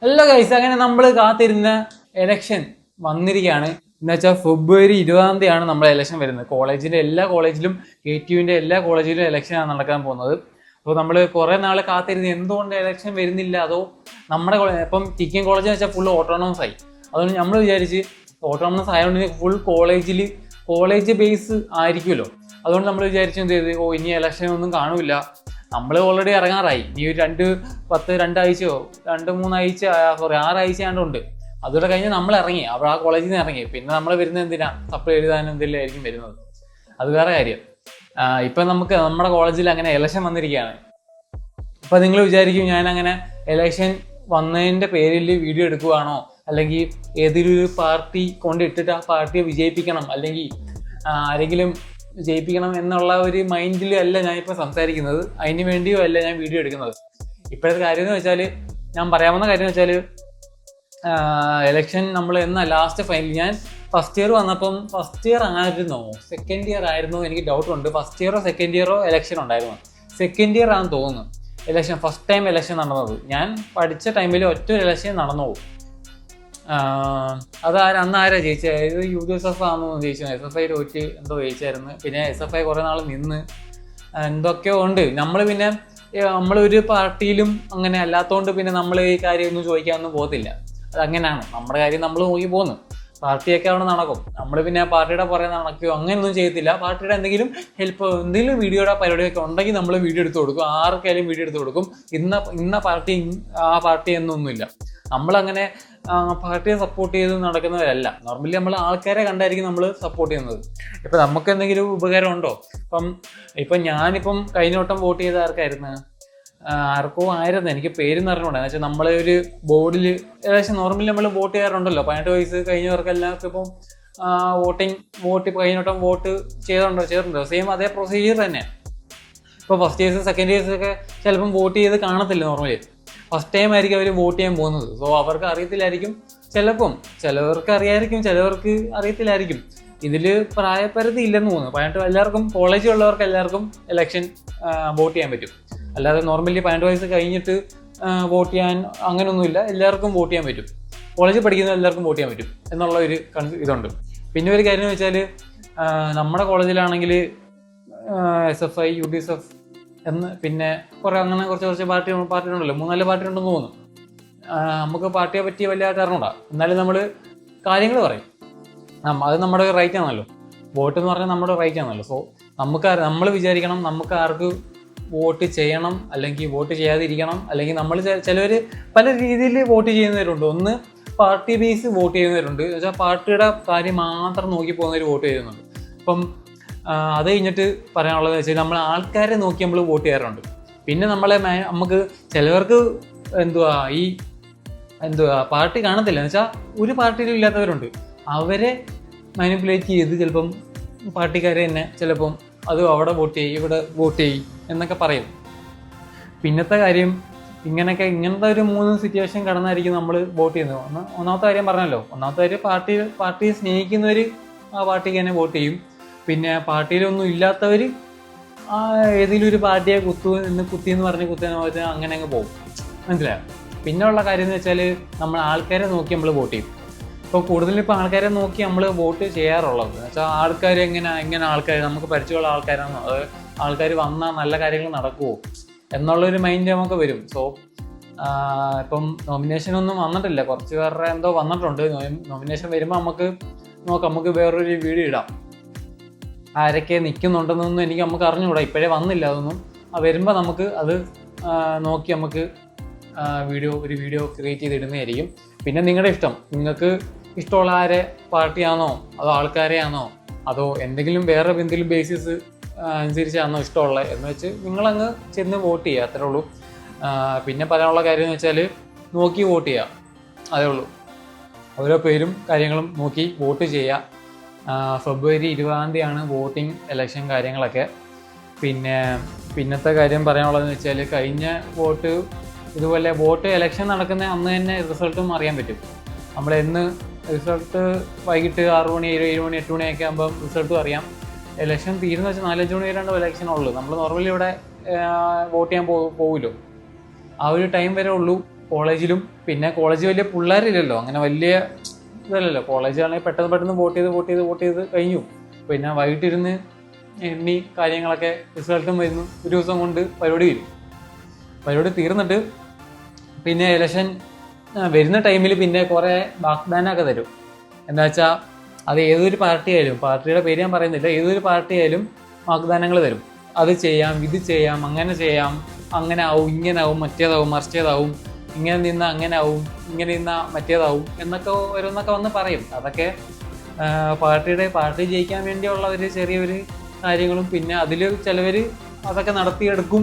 അല്ല ഗൈസ്, അങ്ങനെ നമ്മൾ കാത്തിരുന്ന എലക്ഷൻ വന്നിരിക്കുകയാണ്. എന്ന് വെച്ചാൽ ഫെബ്രുവരി 20 നമ്മുടെ എലക്ഷൻ വരുന്നത്. എല്ലാ കോളേജിലും KTUവിൻ്റെ എല്ലാ കോളേജിലും എലക്ഷനാണ് നടക്കാൻ പോകുന്നത്. അപ്പോൾ നമ്മൾ കുറേ നാൾ കാത്തിരുന്ന് എന്തുകൊണ്ട് എലക്ഷൻ വരുന്നില്ല, അതോ നമ്മുടെ ഇപ്പം TKM കോളേജ് എന്ന് വെച്ചാൽ ഫുൾ ഓട്ടോണമസ് ആയി. അതുകൊണ്ട് നമ്മൾ വിചാരിച്ച് ഓട്ടോണമസ് ആയതുകൊണ്ട് ഫുൾ കോളേജ് ബേസ് ആയിരിക്കുമല്ലോ. അതുകൊണ്ട് നമ്മൾ വിചാരിച്ചു എന്ത് ചെയ്ത്, ഇനി എലക്ഷൻ ഒന്നും കാണൂല, നമ്മൾ ഓൾറെഡി ഇറങ്ങാറായി, ഇനി ഒരു 6 ആഴ്ച ആണ്ടുണ്ട്. അതുകൂടെ കഴിഞ്ഞ് നമ്മൾ ഇറങ്ങി, അപ്പോൾ ആ കോളേജിൽ നിന്ന് ഇറങ്ങി. പിന്നെ നമ്മൾ വരുന്നത് എന്തിനാ, സപ്ലൈ എഴുതാനും എന്തെങ്കിലും ആയിരിക്കും വരുന്നത്. അത് വേറെ കാര്യം. ഇപ്പം നമുക്ക് നമ്മുടെ കോളേജിൽ അങ്ങനെ എലക്ഷൻ വന്നിരിക്കുകയാണ്. അപ്പം നിങ്ങൾ വിചാരിക്കും ഞാൻ അങ്ങനെ എലക്ഷൻ വന്നതിൻ്റെ പേരിൽ വീഡിയോ എടുക്കുകയാണോ, അല്ലെങ്കിൽ ഏതെങ്കിലും ഒരു പാർട്ടി കൊണ്ടിട്ടിട്ട് ആ പാർട്ടിയെ വിജയിപ്പിക്കണം, അല്ലെങ്കിൽ ആരെങ്കിലും ജയിപ്പിക്കണം എന്നുള്ള ഒരു മൈൻഡിലും അല്ല ഞാനിപ്പോൾ സംസാരിക്കുന്നത്. അതിന് വേണ്ടിയോ അല്ല ഞാൻ വീഡിയോ എടുക്കുന്നത്. ഇപ്പോഴത്തെ കാര്യം എന്ന് വെച്ചാൽ, ഞാൻ പറയാവുന്ന കാര്യം എന്ന് വെച്ചാൽ, എലക്ഷൻ നമ്മൾ ലാസ്റ്റ് ഫൈനൽ, ഞാൻ ഫസ്റ്റ് ഇയർ വന്നപ്പം ഫസ്റ്റ് ഇയർ ആയിരുന്നോ സെക്കൻഡ് ഇയർ ആയിരുന്നോ എനിക്ക് ഡൗട്ടുണ്ട്. ഫസ്റ്റ് ഇയറോ സെക്കൻഡ് ഇയറോ എലക്ഷൻ ഉണ്ടായിരുന്നു. സെക്കൻഡ് ഇയർ ആണെന്ന് തോന്നുന്നു എലക്ഷൻ, ഫസ്റ്റ് ടൈം എലക്ഷൻ നടന്നത്. ഞാൻ പഠിച്ച ടൈമിൽ ഒറ്റ എലക്ഷൻ നടന്നോളൂ. അന്ന് ആരാ ജയിച്ചത്? UDSF ആണെന്ന് ജയിച്ചു. SFI തോറ്റ് എന്തോ ജയിച്ചായിരുന്നു. പിന്നെ SFI കുറേ നാൾ നിന്ന് എന്തൊക്കെയോ ഉണ്ട്. നമ്മളൊരു പാർട്ടിയിലും അങ്ങനെ അല്ലാത്തതുകൊണ്ട് പിന്നെ നമ്മൾ ഈ കാര്യമൊന്നും ചോദിക്കാനൊന്നും പോകത്തില്ല. അതങ്ങനെയാണ് നമ്മുടെ കാര്യം, നമ്മൾ നോക്കി പോകുന്നു. പാർട്ടിയൊക്കെ അവിടെ നടക്കും, നമ്മൾ പിന്നെ പാർട്ടിയുടെ പുറകെ നടക്കുകയോ അങ്ങനെയൊന്നും ചെയ്യത്തില്ല. പാർട്ടിയുടെ എന്തെങ്കിലും എന്തെങ്കിലും വീഡിയോയുടെ പരിപാടിയൊക്കെ ഉണ്ടെങ്കിൽ നമ്മൾ വീഡിയോ എടുത്ത് കൊടുക്കും, ആർക്കായാലും വീഡിയോ എടുത്ത് കൊടുക്കും. ഇന്ന പാർട്ടി ആ പാർട്ടി എന്നൊന്നുമില്ല. നമ്മളങ്ങനെ പാർട്ടിയെ സപ്പോർട്ട് ചെയ്ത് നടക്കുന്നവരല്ല. നോർമലി നമ്മൾ ആൾക്കാരെ കണ്ടായിരിക്കും നമ്മൾ സപ്പോർട്ട് ചെയ്യുന്നത്. ഇപ്പം നമുക്ക് എന്തെങ്കിലും ഉപകാരം ഉണ്ടോ? ഇപ്പം ഞാനിപ്പം കഴിഞ്ഞ വട്ടം വോട്ട് ചെയ്ത ആർക്കോ ആയിരുന്നു, എനിക്ക് പേരെന്ന് അറിഞ്ഞൂടാ. എന്ന് വെച്ചാൽ നമ്മളെ ഒരു ബോർഡിൽ ഏകദേശം നോർമലി നമ്മൾ വോട്ട് ചെയ്യാറുണ്ടല്ലോ. 18 വയസ്സ് കഴിഞ്ഞവർക്ക് എല്ലാവർക്കും ഇപ്പം വോട്ട് കഴിഞ്ഞ വട്ടം വോട്ട് ചെയ്തിട്ടുണ്ടോ? സെയിം അതേ പ്രൊസീജിയർ തന്നെ. ഇപ്പോൾ ഫസ്റ്റ് ഇയേഴ്സ് സെക്കൻഡ് ഇയേഴ്സൊക്കെ ചിലപ്പം വോട്ട് ചെയ്ത് കാണത്തില്ല. നോർമലി ഫസ്റ്റ് ടൈം ആയിരിക്കും അവർ വോട്ട് ചെയ്യാൻ പോകുന്നത്. സോ അവർക്ക് അറിയത്തില്ലായിരിക്കും. ചിലവർക്ക് അറിയായിരിക്കും, ചിലവർക്ക് അറിയത്തില്ലായിരിക്കും. ഇതിൽ പ്രായപരിധി ഇല്ലെന്ന് തോന്നുന്നു. 18 എല്ലാവർക്കും, കോളേജിലുള്ളവർക്ക് എല്ലാവർക്കും എലക്ഷൻ വോട്ട് ചെയ്യാൻ പറ്റും. അല്ലാതെ നോർമലി 18 വയസ്സ് കഴിഞ്ഞിട്ട് വോട്ട് ചെയ്യാൻ അങ്ങനെയൊന്നുമില്ല. എല്ലാവർക്കും വോട്ട് ചെയ്യാൻ പറ്റും. കോളേജിൽ പഠിക്കുന്ന എല്ലാവർക്കും വോട്ട് ചെയ്യാൻ പറ്റും എന്നുള്ള ഒരു ഇതുണ്ട്. പിന്നെ ഒരു കാര്യം എന്ന് വെച്ചാൽ, നമ്മുടെ കോളേജിലാണെങ്കിൽ SFI, UDSF പിന്നെ കുറച്ച് പാർട്ടി ഉണ്ടല്ലോ, 3-4 പാർട്ടി ഉണ്ടെന്ന് തോന്നുന്നു. നമുക്ക് പാർട്ടിയെ പറ്റി വലിയ അറിഞ്ഞൂടാ. എന്നാലും നമ്മൾ കാര്യങ്ങൾ പറയും. അത് നമ്മുടെ റൈറ്റ് ആണല്ലോ. വോട്ട് എന്ന് പറഞ്ഞാൽ നമ്മുടെ റൈറ്റ് ആണല്ലോ. സോ നമ്മൾ വിചാരിക്കണം നമുക്ക് ആർക്ക് വോട്ട് ചെയ്യണം, അല്ലെങ്കിൽ വോട്ട് ചെയ്യാതിരിക്കണം. അല്ലെങ്കിൽ നമ്മൾ ചിലവർ പല രീതിയിൽ വോട്ട് ചെയ്യുന്നവരുണ്ട്. ഒന്ന് പാർട്ടി ബേസ് വോട്ട് ചെയ്യുന്നവരുണ്ട്. എന്ന് വെച്ചാൽ പാർട്ടിയുടെ കാര്യം മാത്രം നോക്കി പോകുന്നവർ വോട്ട് ചെയ്യുന്നുണ്ട്. അപ്പം അത് കഴിഞ്ഞിട്ട് പറയാനുള്ളത് വെച്ചാൽ, നമ്മൾ ആൾക്കാരെ നോക്കി നമ്മൾ വോട്ട് ചെയ്യാറുണ്ട്. പിന്നെ നമുക്ക് ചിലവർക്ക് പാർട്ടി കാണത്തില്ല. എന്ന് വെച്ചാൽ ഒരു പാർട്ടിയിലും ഇല്ലാത്തവരുണ്ട്. അവരെ മാനിപ്പുലേറ്റ് ചെയ്ത് ചിലപ്പം പാർട്ടിക്കാരെ തന്നെ ചിലപ്പം അത് അവിടെ വോട്ട് ചെയ്യും, ഇവിടെ വോട്ട് ചെയ്യും എന്നൊക്കെ പറയും. പിന്നത്തെ കാര്യം, ഇങ്ങനത്തെ ഒരു 3 സിറ്റുവേഷൻ കടന്നായിരിക്കും നമ്മൾ വോട്ട് ചെയ്യുന്നത്. ഒന്നാമത്തെ കാര്യം പറഞ്ഞല്ലോ. ഒന്നാമത്തെ കാര്യം, പാർട്ടിയെ സ്നേഹിക്കുന്നവർ ആ പാർട്ടിക്ക് തന്നെ വോട്ട് ചെയ്യും. പിന്നെ പാർട്ടിയിലൊന്നും ഇല്ലാത്തവർ ഏതെങ്കിലും ഒരു പാർട്ടിയെ കുത്തിയെന്ന് പറഞ്ഞ് കുത്താൻ അങ്ങനെ അങ്ങ് പോകും. മനസ്സിലായോ? പിന്നെ ഉള്ള കാര്യം എന്ന് വെച്ചാൽ, നമ്മൾ ആൾക്കാരെ നോക്കി നമ്മൾ വോട്ട് ചെയ്യും. ഇപ്പോൾ കൂടുതലും ഇപ്പോൾ ആൾക്കാരെ നോക്കി നമ്മൾ വോട്ട് ചെയ്യാറുള്ളത്. എന്ന് വെച്ചാൽ ആൾക്കാർ എങ്ങനെ ആൾക്കാർ നമുക്ക് പരിചയമുള്ള ആൾക്കാരാണോ, അത് ആൾക്കാർ വന്നാൽ നല്ല കാര്യങ്ങൾ നടക്കുമോ എന്നുള്ളൊരു മൈൻഡ് നമുക്ക് വരും. സോ ഇപ്പം നോമിനേഷനൊന്നും വന്നിട്ടില്ല, കുറച്ച് പേരുടെ എന്തോ വന്നിട്ടുണ്ട്. നോമിനേഷൻ വരുമ്പോൾ നമുക്ക് വേറൊരു വീഡിയോ ഇടാം. ആരൊക്കെ നിൽക്കുന്നുണ്ടെന്നൊന്നും നമുക്ക് അറിഞ്ഞുകൂടാ, ഇപ്പോഴേ വന്നില്ല അതൊന്നും. വരുമ്പോൾ നമുക്ക് അത് നോക്കി നമുക്ക് ഒരു വീഡിയോ ക്രിയേറ്റ് ചെയ്തിടുന്നതായിരിക്കും. പിന്നെ നിങ്ങളുടെ ഇഷ്ടം, നിങ്ങൾക്ക് ഇഷ്ടമുള്ള പാർട്ടിയാണോ, അതോ ആൾക്കാരെയാണോ, അതോ വേറെ എന്തെങ്കിലും ബേസിസ് അനുസരിച്ചാണോ ഇഷ്ടമുള്ളത് എന്ന് വെച്ച് നിങ്ങളങ്ങ് ചെന്ന് വോട്ട് ചെയ്യുക, അത്രേ ഉള്ളൂ. പിന്നെ പറയാനുള്ള കാര്യം എന്ന് വെച്ചാൽ, നോക്കി വോട്ട് ചെയ്യുക, അതേ ഉള്ളൂ. ഓരോ പേരും കാര്യങ്ങളും നോക്കി വോട്ട് ചെയ്യുക. ഫെബ്രുവരി 20 വോട്ടിംഗ് എലക്ഷൻ കാര്യങ്ങളൊക്കെ. പിന്നത്തെ കാര്യം പറയാനുള്ളതെന്ന് വെച്ചാൽ, കഴിഞ്ഞ ഇതുപോലെ വോട്ട് എലക്ഷൻ നടക്കുന്ന അന്ന് തന്നെ റിസൾട്ടും അറിയാൻ പറ്റും. റിസൾട്ട് വൈകിട്ട് 6 മണി 7 മണി 8 മണിയൊക്കെ ആകുമ്പം റിസൾട്ടും അറിയാം. എലക്ഷൻ തീരുന്ന വെച്ചാൽ 4-5 മണി വരെയാണ് എലക്ഷൻ ഉള്ളൂ. നമ്മൾ നോർമലി ഇവിടെ വോട്ട് ചെയ്യാൻ പോകുമല്ലോ, ആ ഒരു ടൈം വരെ ഉള്ളൂ കോളേജിലും. പിന്നെ കോളേജ് വലിയ പിള്ളേരില്ലല്ലോ, അങ്ങനെ വലിയ ഇതല്ലല്ലോ. കോളേജാണെങ്കിൽ പെട്ടെന്ന് വോട്ട് ചെയ്ത് കഴിഞ്ഞു. പിന്നെ വൈകിട്ടിരുന്ന് എണ്ണി കാര്യങ്ങളൊക്കെ റിസൾട്ടും വരുന്നു. ഒരു ദിവസം കൊണ്ട് പരിപാടി വരും. പരിപാടി തീർന്നിട്ട് പിന്നെ ഇലക്ഷൻ വരുന്ന ടൈമിൽ പിന്നെ കുറേ വാഗ്ദാനമൊക്കെ തരും. എന്താ വെച്ചാൽ അത് ഏതൊരു പാർട്ടി ആയാലും, പാർട്ടിയുടെ പേര് ഞാൻ പറയുന്നില്ല, ഏതൊരു പാർട്ടി ആയാലും വാഗ്ദാനങ്ങൾ തരും. അത് ചെയ്യാം, ഇത് ചെയ്യാം, അങ്ങനെ ആവും, ഇങ്ങനെ ആവും, മറിച്ചേതാവും, ഇങ്ങനെ നിന്നാൽ അങ്ങനെ ആവും, ഇങ്ങനെ നിന്നാൽ മറ്റേതാവും എന്നൊക്കെ ഓരോന്നൊക്കെ വന്ന് പറയും. അതൊക്കെ പാർട്ടി ജയിക്കാൻ വേണ്ടിയുള്ള ഒരു ചെറിയൊരു കാര്യങ്ങളും. പിന്നെ അതിൽ ചിലവർ അതൊക്കെ നടത്തിയെടുക്കും,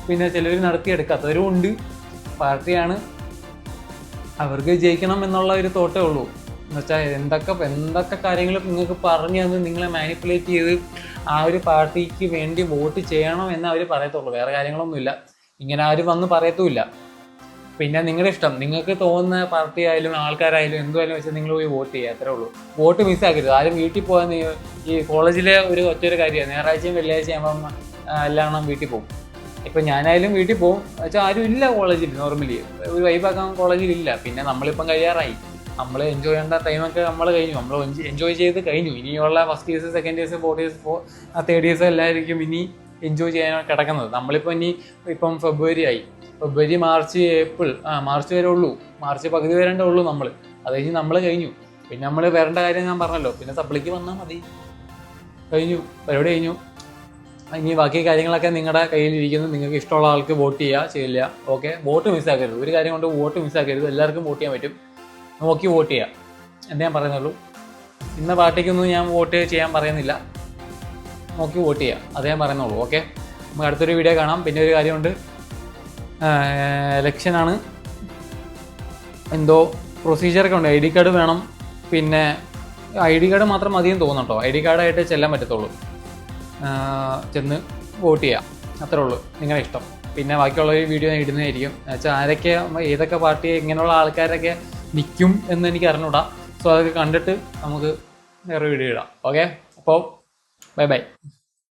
പിന്നെ ചിലവർ നടത്തിയെടുക്കാത്തവരും ഉണ്ട്. പാർട്ടിയാണ്, അവർക്ക് ജയിക്കണം എന്നുള്ള ഒരു തോട്ടേ ഉള്ളൂ. എന്നുവെച്ചാൽ എന്തൊക്കെ കാര്യങ്ങൾ നിങ്ങൾക്ക് പറഞ്ഞു തന്ന് നിങ്ങളെ മാനിപ്പുലേറ്റ് ചെയ്ത് ആ ഒരു പാർട്ടിക്ക് വേണ്ടി വോട്ട് ചെയ്യണം എന്ന് അവർ പറയത്തുള്ളൂ. വേറെ കാര്യങ്ങളൊന്നുമില്ല. ഇങ്ങനെ ആരും വന്ന് പറയത്തുമില്ല. പിന്നെ നിങ്ങളുടെ ഇഷ്ടം, നിങ്ങൾക്ക് തോന്നുന്ന പാർട്ടി ആയാലും ആൾക്കാരായാലും എന്തുമായാലും വെച്ചാൽ നിങ്ങൾ പോയി വോട്ട് ചെയ്യുക, അത്രേ ഉള്ളൂ. വോട്ട് മിസ്സാക്കരുത്. ആരും വീട്ടിൽ പോകാൻ, ഈ കോളേജിലെ ഒറ്റൊരു കാര്യമാണ്, ഞായറാഴ്ചയും വെള്ളിയാഴ്ചയും ആകുമ്പം എല്ലാം വീട്ടിൽ പോകും. ഇപ്പം ഞാനായാലും വീട്ടിൽ പോകും. വെച്ചാൽ ആരും ഇല്ല കോളേജിൽ, നോർമലി ഒരു വൈബാക്കാൻ കോളേജിലില്ല. പിന്നെ നമ്മളിപ്പം കഴിയാറായി, നമ്മൾ എൻജോയ് ചെയ്യേണ്ട ടൈമൊക്കെ നമ്മൾ കഴിഞ്ഞു, നമ്മൾ എൻജോയ് ചെയ്ത് കഴിഞ്ഞു. ഇനിയുള്ള first years, second years, fourth years, third years എല്ലാവർക്കും ഇനി എൻജോയ് ചെയ്യാനാണ് കിടക്കുന്നത്. നമ്മളിപ്പോൾ ഇപ്പം ഫെബ്രുവരി ആയി, ഫെബ്രുവരി, മാർച്ച്, ഏപ്രിൽ, മാർച്ച് വരെ ഉള്ളൂ, മാർച്ച് പകുതി വരേണ്ടേ ഉള്ളൂ നമ്മൾ. അത് കഴിഞ്ഞ് നമ്മൾ കഴിഞ്ഞു. പിന്നെ നമ്മൾ വരേണ്ട കാര്യം ഞാൻ പറഞ്ഞല്ലോ, പിന്നെ സപ്ലിക്ക് വന്നാൽ മതി, കഴിഞ്ഞു, പരിപാടി കഴിഞ്ഞു. ഇനി ബാക്കി കാര്യങ്ങളൊക്കെ നിങ്ങളുടെ കയ്യിലിരിക്കുന്നു. നിങ്ങൾക്ക് ഇഷ്ടമുള്ള ആൾക്ക് വോട്ട് ചെയ്യില്ല. ഓക്കെ, വോട്ട് മിസ്സാക്കരുത്. ഒരു കാര്യം കൊണ്ട് വോട്ട് മിസ്സാക്കരുത്. എല്ലാവർക്കും വോട്ട് ചെയ്യാൻ പറ്റും, നോക്കി വോട്ട് ചെയ്യുക എന്നേ ഞാൻ പറയുന്നുള്ളൂ. ഇന്ന പാർട്ടിക്കൊന്നും ഞാൻ വോട്ട് ചെയ്യാൻ പറയുന്നില്ല, നോക്കി വോട്ട് ചെയ്യുക, അതേ ഞാൻ പറയുന്നുള്ളൂ. ഓക്കെ, നമുക്ക് അടുത്തൊരു വീഡിയോ കാണാം. പിന്നെ ഒരു കാര്യമുണ്ട്, ഇലക്ഷനാണ്, എന്തോ പ്രൊസീജിയറൊക്കെ ഉണ്ട്. ID കാർഡ് വേണം. പിന്നെ ID കാർഡ് മാത്രം മതിയെന്ന് തോന്നുന്നു കേട്ടോ. ID കാർഡായിട്ട് ചെല്ലാൻ പറ്റത്തുള്ളൂ. ചെന്ന് വോട്ട് ചെയ്യാം, അത്രേ ഉള്ളൂ, നിങ്ങളുടെ ഇഷ്ടം. പിന്നെ ബാക്കിയുള്ള ഒരു വീഡിയോ ഞാൻ ഇടുന്നതായിരിക്കും. എന്നുവെച്ചാൽ ഏതൊക്കെ പാർട്ടി, ഇങ്ങനെയുള്ള ആൾക്കാരൊക്കെ നിൽക്കും എന്ന് എനിക്ക് അറിഞ്ഞൂടാ. സോ അതൊക്കെ കണ്ടിട്ട് നമുക്ക് വേറെ വീഡിയോ ഇടാം. ഓക്കെ, അപ്പോൾ ബൈ.